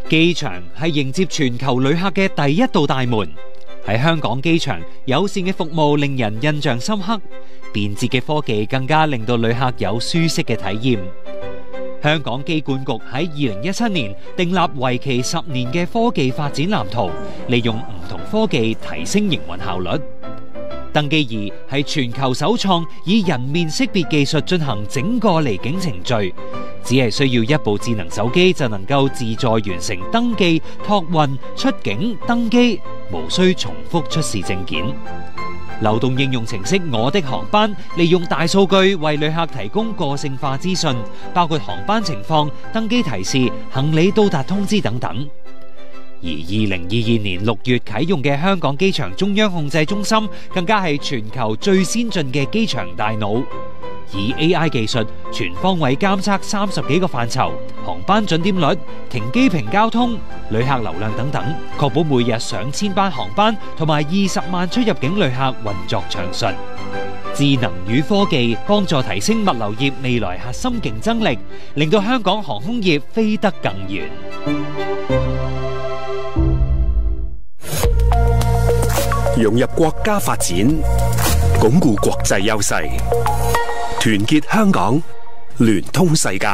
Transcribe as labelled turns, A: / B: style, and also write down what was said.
A: 機場係迎接全球旅客嘅第一道大門。喺香港機場，友善嘅服務令人印象深刻，便捷嘅科技更加令到旅客有舒適嘅體驗。香港機管局喺2017年訂立為期10年嘅科技發展藍圖，利用唔同科技提升營運效率。登機儀係全球首創以人面識別技術進行整個離境程序，只係需要一部智能手機就能夠自助完成登記、託運、出境、登機，無需重複出示證件。流動應用程式我的航班利用大數據為旅客提供個性化資訊，包括航班情況、登機提示、行李到達通知等等。而2022年6月啟用嘅香港機場中央控制中心，更加係全球最先進嘅機場大腦，以 AI 技術全方位監測30幾個範疇，航班準點率、停機坪交通、旅客流量等等，確保每日上千班航班同埋20萬出入境旅客運作暢順。智能與科技幫助提升物流業未來核心競爭力，令到香港航空業飛得更遠。
B: 融入國家發展，鞏固國際優勢，團結香港，聯通世界。